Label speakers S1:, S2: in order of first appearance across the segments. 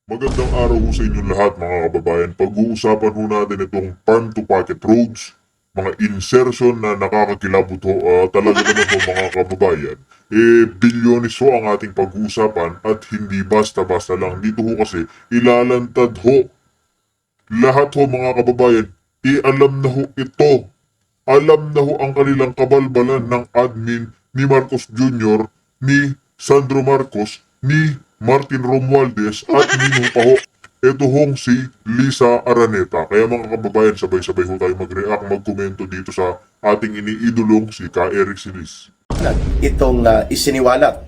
S1: Magandang araw ho sa inyong lahat mga kababayan. Pag-uusapan ho natin itong farm to pocket roads, mga insertion na nakakakilabot ho. Talaga naman ho mga kababayan. Bilyonis ho ang ating pag-uusapan at hindi basta-basta lang. Dito ho kasi ilalantad ho. Lahat ho mga kababayan, alam na ho ito. Alam na ho ang kanilang kabalbalan ng admin ni Marcos Jr., ni Sandro Marcos, ni Martin Romualdez at nino pa ho. Ito hong si Lisa Araneta. Kaya mga kababayan, sabay-sabay ho tayo mag-react, mag-komento dito sa ating iniidolong si Ka Eric Silis.
S2: Itong isiniwalat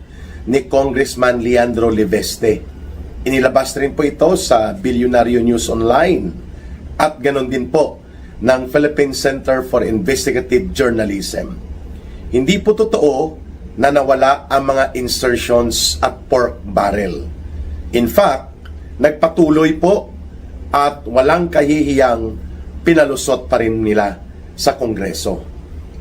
S2: ni Congressman Leandro Leveste. Inilabas rin po ito sa Bilyonaryo News Online at ganon din po ng Philippine Center for Investigative Journalism. Hindi po totoo na nawala ang mga insertions at pork barrel. In fact, nagpatuloy po at walang kahihiyang pinalusot pa rin nila sa Kongreso.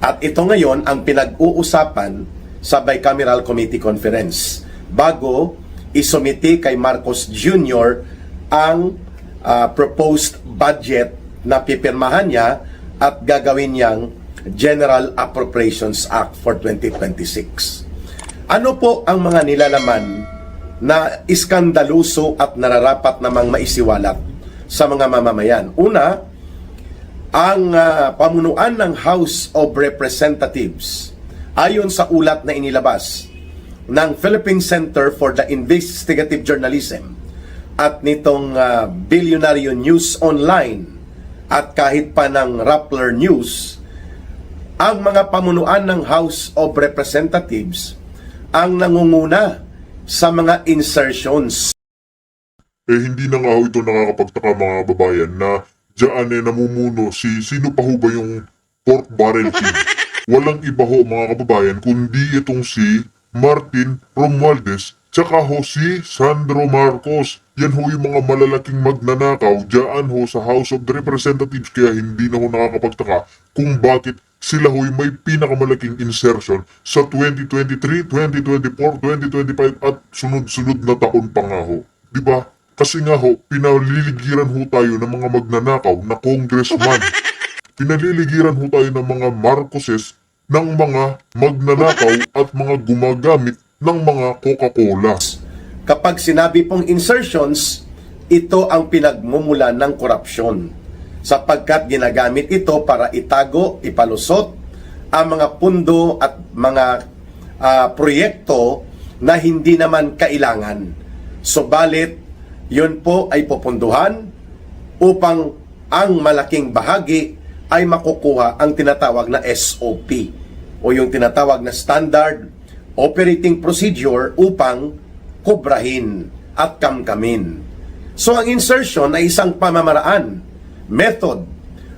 S2: At ito ngayon ang pinag-uusapan sa Bicameral Committee Conference bago isumiti kay Marcos Jr. ang proposed budget na pipirmahan niya at gagawin niyang General Appropriations Act for 2026. Ano po ang mga nilalaman na iskandaluso at nararapat namang maisiwalat sa mga mamamayan? Una, ang pamunuan ng House of Representatives ayon sa ulat na inilabas ng Philippine Center for the Investigative Journalism at nitong Bilyonaryo News Online at kahit pa ng Rappler News, ang mga pamunuan ng House of Representatives ang nangunguna sa mga insertions.
S1: Hindi na nga ho ito nakakapagtaka mga kababayan na dyan namumuno sino pa ho ba yung pork barrel king? Walang iba ho mga kababayan kundi itong si Martin Romualdez tsaka ho si Sandro Marcos. Yan ho yung mga malalaking magnanakaw dyan ho sa House of Representatives, kaya hindi na ho nakakapagtaka kung bakit sila ho'y may pinakamalaking insertion sa 2023, 2024, 2025 at sunod-sunod na taon pa nga ho. Diba? Kasi nga ho, pinaliligiran ho tayo ng mga magnanakaw na congressman. Pinaliligiran ho tayo ng mga Marcoses, ng mga magnanakaw at mga gumagamit ng mga Coca-Cola.
S2: Kapag sinabi pong insertions, ito ang pinagmumulan ng korupsyon sapagkat ginagamit ito para itago, ipalusot ang mga pundo at mga proyekto na hindi naman kailangan. Subalit, yun po ay pupunduhan upang ang malaking bahagi ay makukuha ang tinatawag na SOP o yung tinatawag na Standard Operating Procedure upang kubrahin at kamkamin. So ang insertion ay isang pamamaraan, method,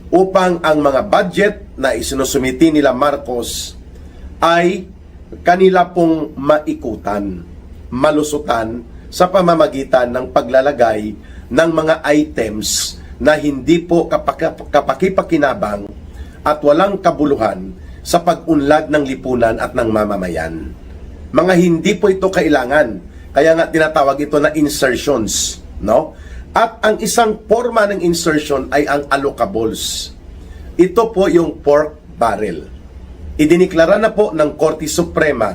S2: upang ang mga budget na isinusumiti nila Marcos ay kanila pong maikutan, malusutan sa pamamagitan ng paglalagay ng mga items na hindi po kapakipakinabang at walang kabuluhan sa pag-unlad ng lipunan at ng mamamayan. Mga hindi po ito kailangan. Kaya nga tinatawag ito na insertions, no? At ang isang forma ng insertion ay ang allocables. Ito po yung pork barrel. Idiniklara na po ng Korte Suprema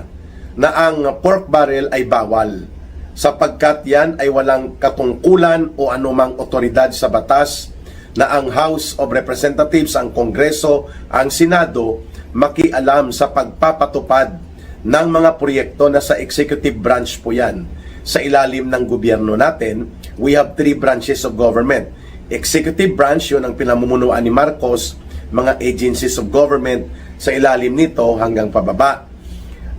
S2: na ang pork barrel ay bawal sapagkat yan ay walang katungkulan o anumang otoridad sa batas na ang House of Representatives, ang Kongreso, ang Senado makialam sa pagpapatupad ng mga proyekto na sa executive branch po yan. Sa ilalim ng gobyerno natin, we have 3 branches of government. Executive branch, yun ang pinamumunuan ni Marcos, mga agencies of government sa ilalim nito hanggang pababa.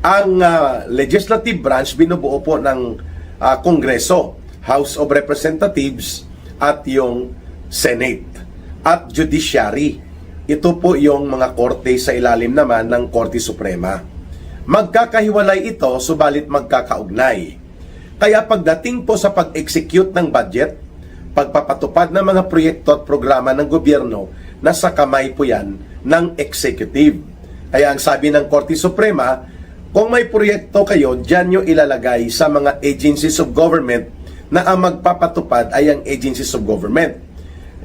S2: Ang legislative branch, binubuo po ng Kongreso, House of Representatives at yung Senate. At Judiciary, ito po yung mga korte sa ilalim naman ng Korte Suprema. Magkakahiwalay ito, subalit magkakaugnay. Kaya pagdating po sa pag-execute ng budget, pagpapatupad ng mga proyekto at programa ng gobyerno, nasa kamay po yan ng executive. Kaya ang sabi ng Korte Suprema, kung may proyekto kayo, dyan nyo ilalagay sa mga agencies of government na ang magpapatupad ay ang agencies of government.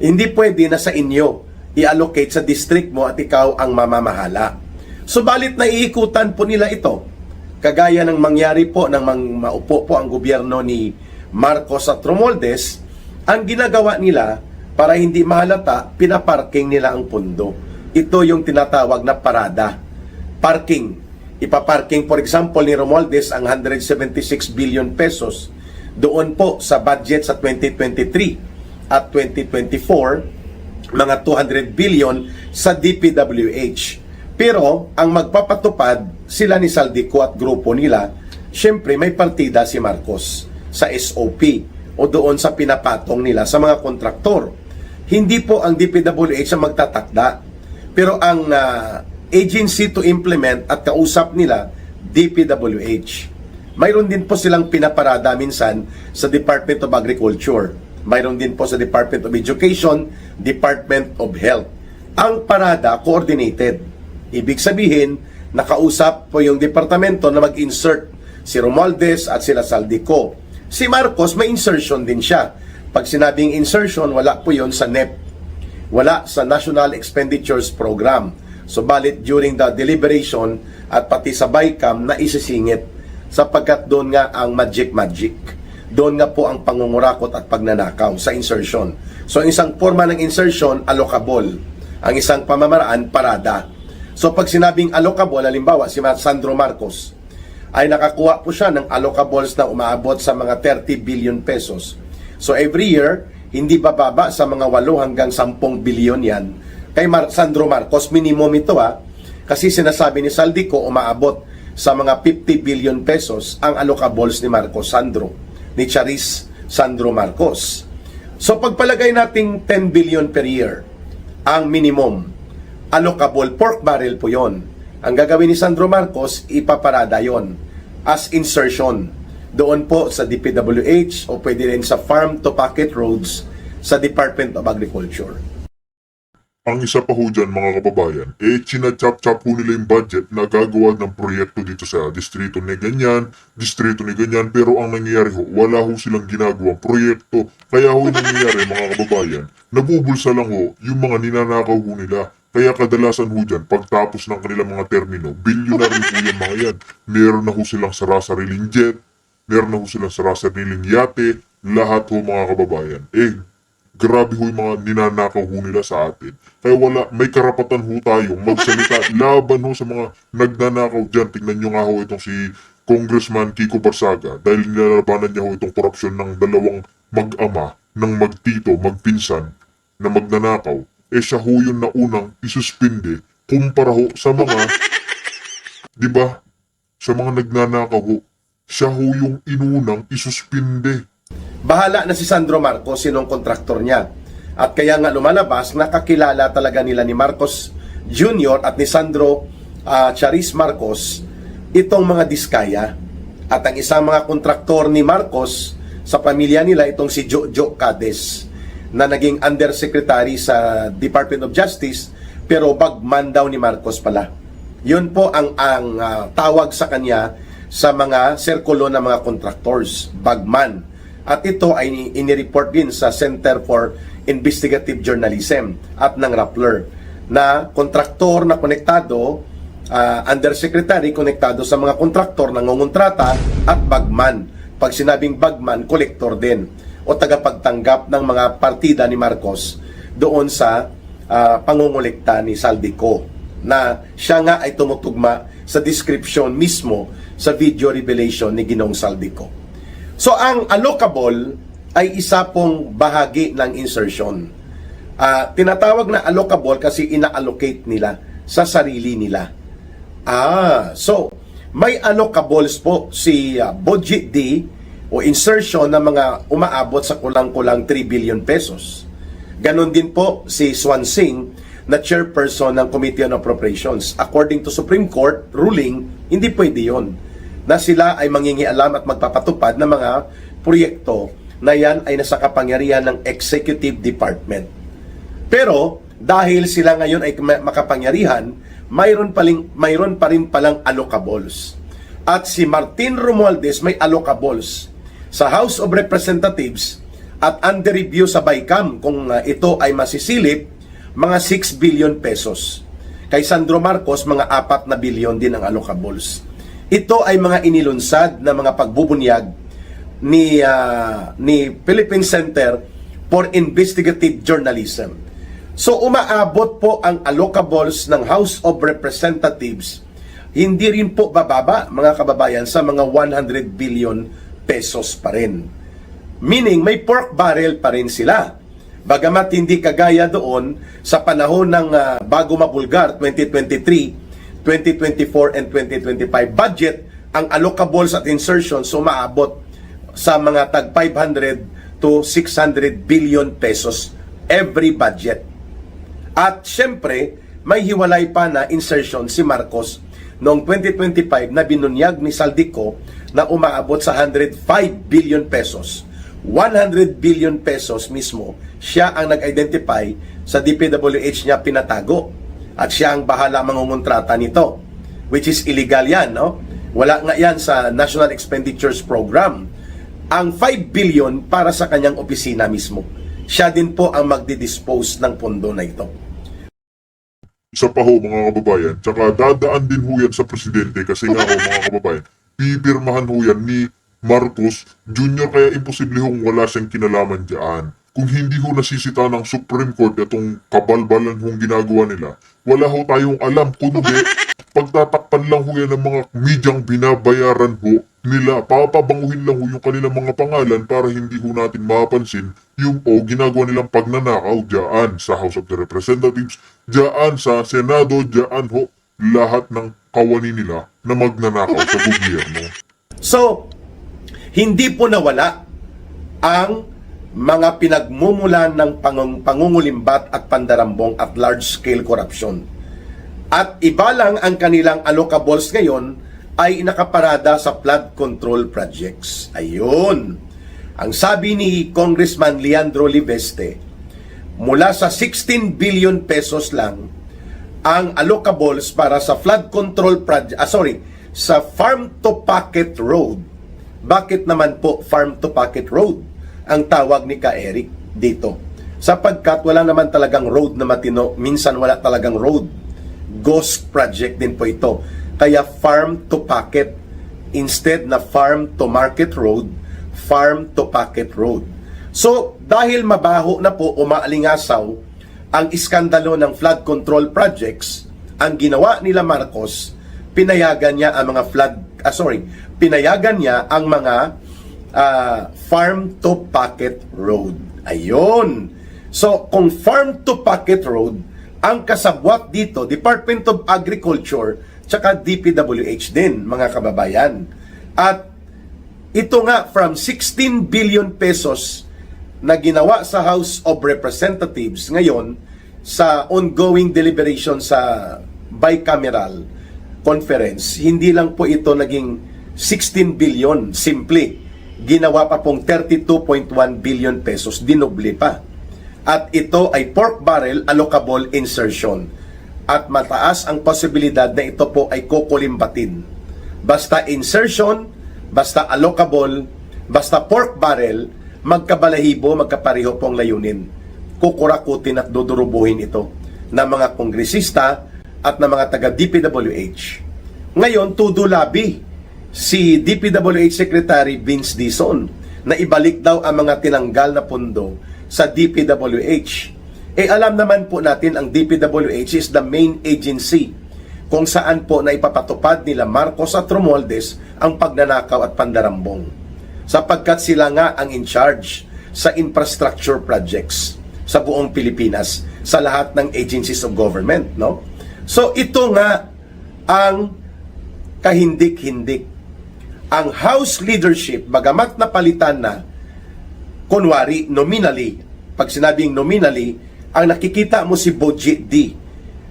S2: Hindi pwede na sa inyo i-allocate sa district mo at ikaw ang mamamahala. Subalit naiikutan po nila ito. Kagaya ng mangyari po nang maupo po ang gobyerno ni Marcos at Romualdez, ang ginagawa nila para hindi mahalata, pinaparking nila ang pondo. Ito yung tinatawag na parada. Parking. Ipaparking, for example, ni Romualdez ang 176 billion pesos doon po sa budget sa 2023 at 2024, mga 200 billion sa DPWH. Pero ang magpapatupad sila ni Saldico at grupo nila, syempre may partida si Marcos sa SOP o doon sa pinapatong nila sa mga kontraktor. Hindi po ang DPWH ang magtatakda, pero ang agency to implement at kausap nila, DPWH. Mayroon din po silang pinaparada minsan sa Department of Agriculture. Mayroon din po sa Department of Education, Department of Health. Ang parada, coordinated. Ibig sabihin, nakausap po yung departamento na mag-insert si Romualdez at sila Saldico. Si Marcos, may insertion din siya. Pag sinabing insertion, wala po yun sa NEP. Wala sa National Expenditures Program. Subalit during the deliberation at pati sa BICAM na isisingit sapagkat doon nga ang magic. Doon nga po ang pangungurakot at pagnanakaw sa insertion. So ang isang forma ng insertion, allocable. Ang isang pamamaraan, parada. So pag sinabing allocable, halimbawa si Sandro Marcos, ay nakakuha po siya ng allocables na umaabot sa mga 30 billion pesos. So every year, hindi bababa sa mga 8 hanggang 10 billion yan. Kay Sandro Marcos, minimum ito kasi sinasabi ni Saldico, umaabot sa mga 50 billion pesos ang allocables ni Marcos Sandro, ni Charis Sandro Marcos. So pagpalagay nating 10 billion per year, ang minimum, allocable, pork barrel po yon. Ang gagawin ni Sandro Marcos, ipaparada yon as insertion. Doon po sa DPWH o pwede rin sa farm to pocket roads sa Department of Agriculture.
S1: Ang isa pa ho dyan, mga kababayan, chinachap-chap ho nila yung budget na gagawa ng proyekto dito sa distrito ni ganyan, pero ang nangyayari ho, wala ho silang ginagawang proyekto. Kaya ho yung nangyayari, mga kababayan, nabubulsa lang ho yung mga ninanakaw ho nila. Kaya kadalasan ho dyan, pagtapos ng kanilang mga termino, bilyonary ho yung mga yan. Meron na ho silang sarasariling jet, meron na ho silang sarasariling yate, lahat ho mga kababayan. Grabe ho yung mga ninanakaw ho nila sa atin. Kaya may karapatan ho tayong magsalita laban ho sa mga nagnanakaw dyan. Tingnan nyo nga ho itong si Congressman Kiko Barsaga dahil nilalabanan niya ho itong korupsyon ng dalawang mag-ama, ng magtito, magpinsan na magnanakaw. Siya ho yung naunang isuspinde kumpara ho sa mga, di ba, sa mga nagnanakaw ho. Siya ho yung inunang isuspinde.
S2: Bahala na si Sandro Marcos, sinong kontraktor niya. At kaya nga lumalabas, nakakilala talaga nila ni Marcos Jr. at ni Sandro Charis Marcos itong mga diskaya. At ang isang mga kontraktor ni Marcos sa pamilya nila, itong si Jojo Cades, na naging undersecretary sa Department of Justice, pero bagman daw ni Marcos pala. Yun po ang tawag sa kanya sa mga sirkulo ng mga contractors, bagman. At ito ay inireport din sa Center for Investigative Journalism at ng Rappler na kontraktor na konektado, undersecretary konektado sa mga kontraktor na ngongontrata at bagman. Pag sinabing bagman, kolektor din o tagapagtanggap ng mga partida ni Marcos doon sa pangungulekta ni Saldico, na siya nga ay tumutugma sa description mismo sa video revelation ni Ginoong Saldico. So ang allocable ay isa pong bahagi ng insertion. Tinatawag na allocable kasi ina-allocate nila sa sarili nila. So may allocables po si Budget D o insertion ng mga umaabot sa kulang-kulang 3 billion pesos. Ganon din po si Swansing na chairperson ng Committee on Appropriations. According to Supreme Court ruling, hindi pwede yon na sila ay mangingialam at magpapatupad ng mga proyekto na yan ay nasa kapangyarihan ng Executive Department. Pero dahil sila ngayon ay makapangyarihan, mayroon pa rin palang allocables. At si Martin Romualdez may allocables sa House of Representatives at under review sa BICAM kung ito ay masisilip, mga 6 billion pesos. Kay Sandro Marcos, mga 4 na bilyon din ang allocables. Ito ay mga inilunsad na mga pagbubunyag ni Philippine Center for Investigative Journalism. So umaabot po ang allocables ng House of Representatives, hindi rin po bababa mga kababayan sa mga 100 billion pesos pa rin. Meaning may pork barrel pa rin sila. Bagamat hindi kagaya doon sa panahon ng bago mabulgar 2023, 2024 and 2025 budget, ang allocables at insertions umaabot sa mga tag 500 to 600 billion pesos every budget. At syempre, may hiwalay pa na insertion si Marcos noong 2025 na binunyag ni Saldico na umaabot sa 105 billion pesos. 100 billion pesos mismo, siya ang nag-identify sa DPWH niya pinatago. At siya ang bahala mangungontrata nito. Which is illegal yan, no? Wala nga yan sa National Expenditures Program. Ang 5 billion para sa kanyang opisina mismo. Siya din po ang magdi-dispose ng pondo na ito.
S1: Isa pa ho mga kababayan, tsaka dadaan din ho yan sa presidente kasi nga ho mga kababayan, pipirmahan ho yan ni Marcos Jr. kaya imposible hong wala siyang kinalaman dyan. Kung hindi ho nasisita ng Supreme Court itong kabalbalan hong ginagawa nila, wala ho tayong alam kundi pagtatakpan lang ho yan ng mga medyang binabayaran ho nila. Papabanguhin lang ho yung kanilang mga pangalan para hindi ho natin mapansin yung ginagawa nilang pagnanakaw dyan sa House of the Representatives, dyan sa Senado, dyan ho lahat ng kawani nila na magnanakaw sa gobyerno.
S2: So, hindi po nawala ang mga pinagmumulan ng pangungulimbat at pandarambong at large-scale corruption. At iba lang ang kanilang allocables ngayon ay nakaparada sa flood control projects. Ayun. Ang sabi ni Congressman Leandro Liveste, mula sa 16 billion pesos lang ang allocables para sa flood control project, sa farm to pocket road. Bakit naman po farm to pocket road ang tawag ni Ka Eric dito? Sapagkat wala naman talagang road na matino, minsan wala talagang road. Ghost project din po ito. Kaya farm to pocket instead na farm to market road, farm to pocket road. So, dahil mabaho na po umaalingasaw ang iskandalo ng flood control projects, ang ginawa nila Marcos, pinayagan niya ang mga pinayagan niya ang mga farm to pocket road. Ayun. So, kung farm to pocket road, ang kasabwat dito, Department of Agriculture, tsaka DPWH din, mga kababayan. At ito nga, from 16 billion pesos na ginawa sa House of Representatives ngayon sa ongoing deliberation sa bicameral conference, hindi lang po ito naging 16 billion, simple. Ginawa pa pong 32.1 billion pesos, dinoble pa. At ito ay pork barrel allocable insertion. At mataas ang posibilidad na ito po ay kukulimbatin. Basta insertion, basta allocable, basta pork barrel, magkabalahibo, magkapareho pong layunin. Kukurakutin at dudurubuhin ito ng mga kongresista at ng mga taga DPWH. Ngayon, tudulabi si DPWH Secretary Vince Dizon na ibalik daw ang mga tinanggal na pondo sa DPWH. Alam naman po natin ang DPWH is the main agency kung saan po na ipapatupad nila Marcos at Romualdez ang pagnanakaw at pandarambong. Sapagkat sila nga ang in charge sa infrastructure projects sa buong Pilipinas, sa lahat ng agencies of government, no? So ito nga ang kahindik-hindik. Ang House leadership, bagamat napalitan na, kunwari, nominally, pag sinabing nominally, ang nakikita mo si Bojet D.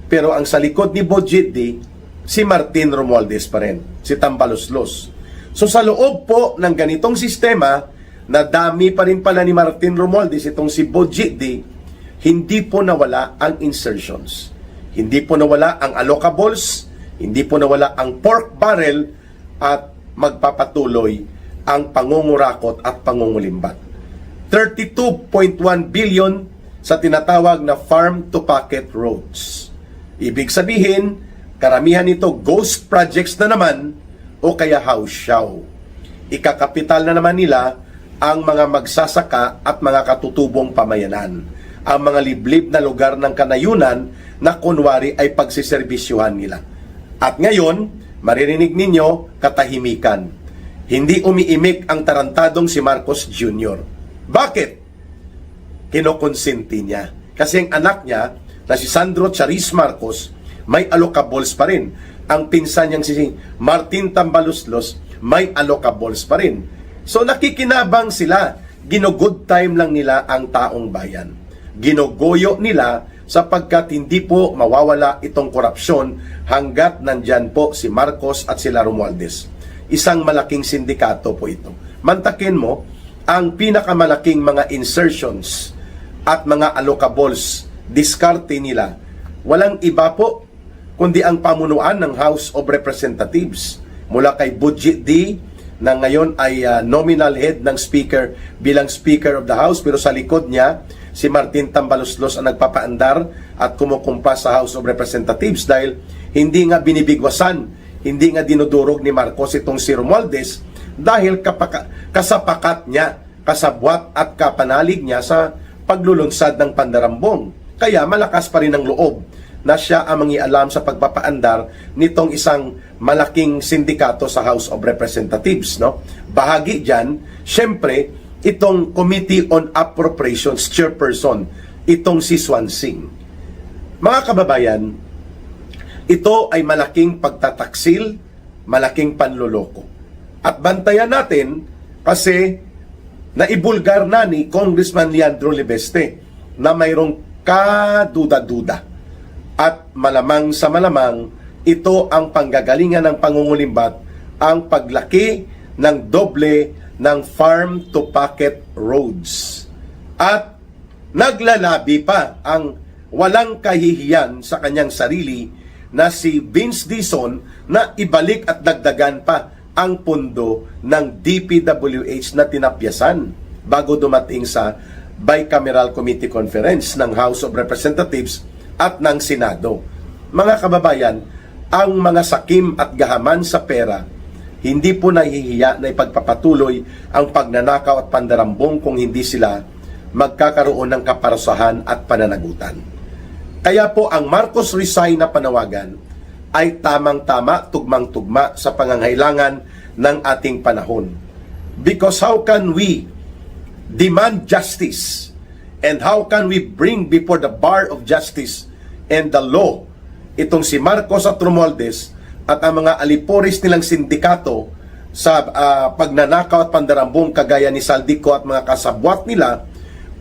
S2: Pero ang sa likod ni Bojet D, si Martin Romualdez pa rin, si Tambaloslos. So sa loob po ng ganitong sistema, na dami pa rin pala ni Martin Romualdez, itong si Bojet D, hindi po nawala ang insertions. Hindi po nawala ang allocables, hindi po nawala ang pork barrel, at magpapatuloy ang pangungurakot at pangungulimbat. 32.1 billion sa tinatawag na farm-to-pocket roads. Ibig sabihin, karamihan nito ghost projects na naman o kaya house show. Ikakapital na naman nila ang mga magsasaka at mga katutubong pamayanan. Ang mga liblib na lugar ng kanayunan na kunwari ay pagsiserbisyuhan nila. At ngayon, maririnig ninyo katahimikan. Hindi umiimik ang tarantadong si Marcos Jr. Bakit? Kinokonsinti niya. Kasi ang anak niya, na si Sandro Charis Marcos, may allocables pa rin. Ang pinsan niyang si Martin Tambaluslos, may allocables pa rin. So nakikinabang sila. Gino-good time lang nila ang taong bayan. Ginogoyo nila sapagkat hindi po mawawala itong korupsyon hanggat nandyan po si Marcos at sila Romualdez. Isang malaking sindikato po ito. Mantakin mo, ang pinakamalaking mga insertions at mga allocables, diskarte nila, walang iba po kundi ang pamunuan ng House of Representatives mula kay Budget D na ngayon ay nominal head ng Speaker bilang Speaker of the House, pero sa likod niya si Martin Tambaluslos ang nagpapaandar at kumukumpas sa House of Representatives dahil hindi nga binibigwasan, hindi nga dinudurog ni Marcos itong si Romualdez dahil kasapakat niya, kasabwat at kapanalig niya sa paglulunsad ng pandarambong. Kaya malakas pa rin ang loob na siya ang mangialam sa pagpapaandar nitong isang malaking sindikato sa House of Representatives, no? Bahagi diyan, syempre, itong Committee on Appropriations chairperson, itong si Swansing. Mga kababayan, ito ay malaking pagtataksil, malaking panloloko. At bantayan natin kasi naibulgar na ni Congressman Leandro Libeste na mayroong kaduda-duda. At malamang sa malamang, ito ang panggagalingan ng pangungulimbat, ang paglaki ng doble ng farm-to-pocket roads. At naglalabi pa ang walang kahihiyan sa kanyang sarili na si Vince Dizon na ibalik at dagdagan pa ang pondo ng DPWH na tinapyasan bago dumating sa Bicameral Committee Conference ng House of Representatives at ng Senado. Mga kababayan, ang mga sakim at gahaman sa pera, hindi po nahihiya na ipagpapatuloy ang pagnanakaw at pandarambong kung hindi sila magkakaroon ng kaparusahan at pananagutan. Kaya po ang Marcos resign na panawagan ay tamang-tama, tugmang-tugma sa pangangailangan ng ating panahon. Because how can we demand justice and how can we bring before the bar of justice and the law itong si Marcos at Romualdez at ang mga aliporis nilang sindikato sa pagnanakaw at pandarambong kagaya ni Saldico at mga kasabwat nila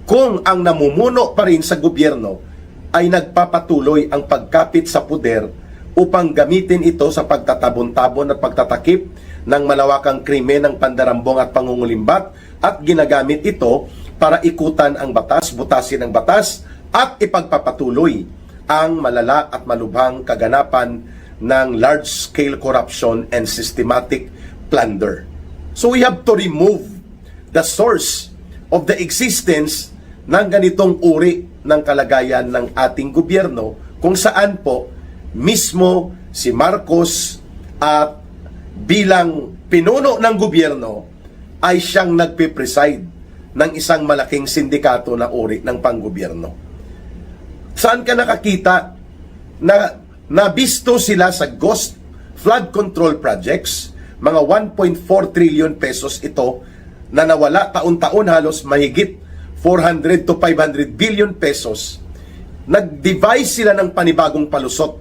S2: kung ang namumuno pa rin sa gobyerno ay nagpapatuloy ang pagkapit sa puder upang gamitin ito sa pagtatabon-tabon at pagtatakip ng malawakang krimen ng pandarambong at pangungulimbat at ginagamit ito para ikutan ang batas, butasin ang batas at ipagpapatuloy ang malala at malubhang kaganapan ng large-scale corruption and systematic plunder. So we have to remove the source of the existence ng ganitong uri ng kalagayan ng ating gobyerno kung saan po mismo si Marcos at bilang pinuno ng gobyerno ay siyang nagpipreside ng isang malaking sindikato na uri ng panggobyerno. Saan ka nakakita na nabisto sila sa ghost flood control projects? Mga 1.4 trillion pesos ito na nawala taon-taon, halos mahigit 400 to 500 billion pesos. Nag-devise sila ng panibagong palusot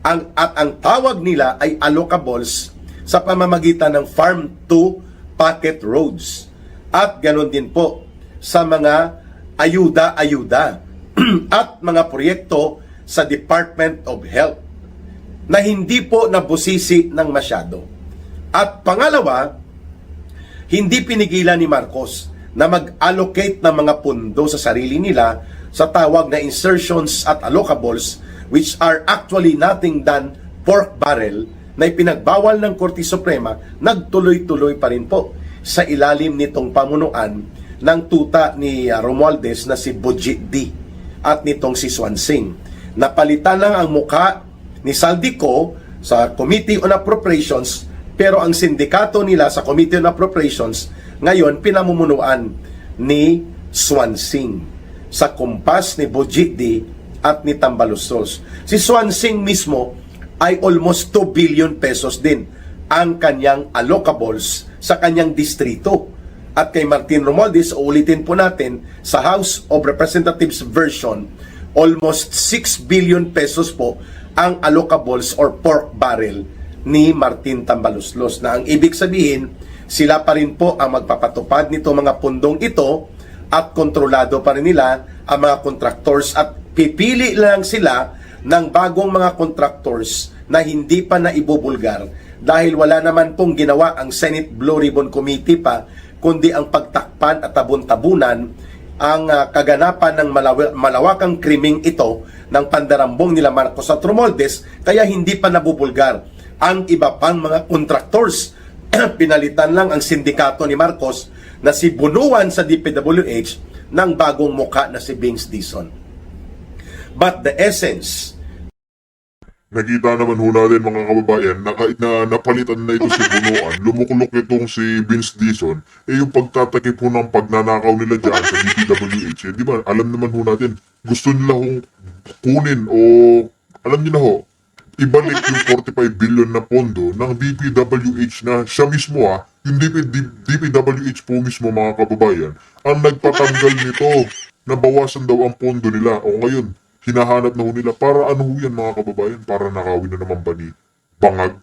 S2: at ang tawag nila ay allocables sa pamamagitan ng farm-to-pocket roads. At ganoon din po sa mga ayuda-ayuda at mga proyekto sa Department of Health na hindi po nabusisi ng masyado. At pangalawa, hindi pinigilan ni Marcos na mag-allocate ng mga pundo sa sarili nila sa tawag na insertions at allocables, which are actually nothing than pork barrel na ipinagbawal ng Korte Suprema, nagtuloy-tuloy pa rin po. sa ilalim nitong pamunuan ng tuta ni Romualdez na si Budget D at nitong si Swansing. Napalitan lang ang mukha ni Saldico sa Committee on Appropriations, pero ang sindikato nila sa Committee on Appropriations ngayon pinamumunuan ni Swansing sa kumpas ni Budget D at ni Tambaluslos. Si Swansing mismo ay almost 2 billion pesos din ang kanyang allocables sa kanyang distrito. At kay Martin Romualdez, ulitin po natin, sa House of Representatives version, almost 6 billion pesos po ang allocables or pork barrel ni Martin Tambaluslos, na ang ibig sabihin, sila pa rin po ang magpapatupad nito mga pundong ito at kontrolado pa rin nila ang mga contractors at pipili lang sila ng bagong mga contractors na hindi pa naibubulgar dahil wala naman pong ginawa ang Senate Blue Ribbon Committee pa kundi ang pagtakpan at tabun-tabunan ang kaganapan ng malawakang krimeng ito ng pandarambong nila Marcos at Romualdez, kaya hindi pa nabubulgar ang iba pang mga contractors. Pinalitan lang ang sindikato ni Marcos na si Bunuan sa DPWH ng bagong muka na si Vince Dizon. But the essence,
S1: Nakita naman ho natin mga kababayan na kahit na napalitan na ito si Bunuan, lumukulok itong si Vince Dizon, yung pagtatakip ho ng pagnanakaw nila dyan sa DPWH. Di ba, alam naman ho natin, gusto nila hong kunin o alam niyo na ho, ibalik yung 45 billion na pondo ng DPWH na siya mismo yung DPWH po mismo mga kababayan, ang nagpatanggal nito na bawasan daw ang pondo nila. O ngayon, hinahanap na ho nila para ano ho yan mga kababayan? Para nakawin na naman ba ni Bangag?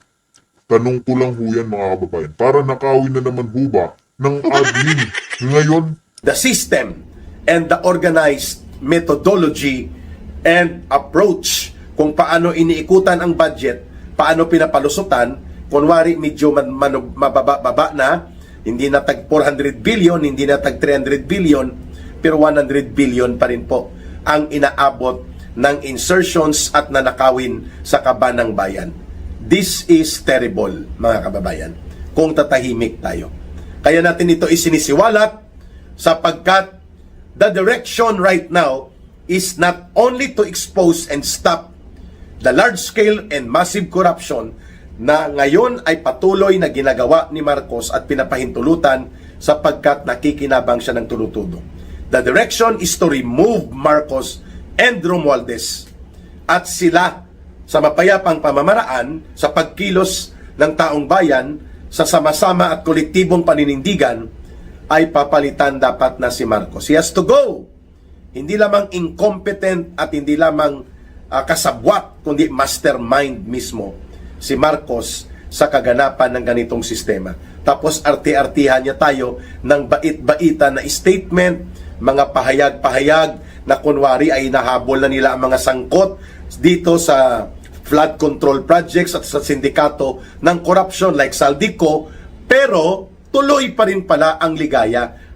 S1: Tanong ko lang ho yan mga kababayan. Para nakawin na naman ho ba ng admin ngayon?
S2: the system and the organized methodology and approach kung paano iniikutan ang budget, paano pinapalusutan, kunwari medyo mababa na, hindi na tag 400 billion, hindi na tag 300 billion, pero 100 billion pa rin po ang inaabot ng insertions at nanakawin sa kaban ng bayan. This is terrible, mga kababayan, kung tatahimik tayo. Kaya natin ito isinisiwalat sapagkat the direction right now is not only to expose and stop the large-scale and massive corruption na ngayon ay patuloy na ginagawa ni Marcos at pinapahintulutan sapagkat nakikinabang siya ng tulutudo. The direction is to remove Marcos and Romualdez at sila sa mapayapang pamamaraan sa pagkilos ng taong bayan sa sama-sama at kolektibong paninindigan ay papalitan dapat na si Marcos. He has to go. Hindi lamang incompetent at hindi lamang kasabwat, kundi mastermind mismo si Marcos sa kaganapan ng ganitong sistema. Tapos arte-artihan niya tayo ng bait-baitan na statement, mga pahayag-pahayag na kunwari ay nahabol na nila ang mga sangkot dito sa flood control projects at sa sindikato ng corruption like Saldico, pero tuloy pa rin pala ang ligaya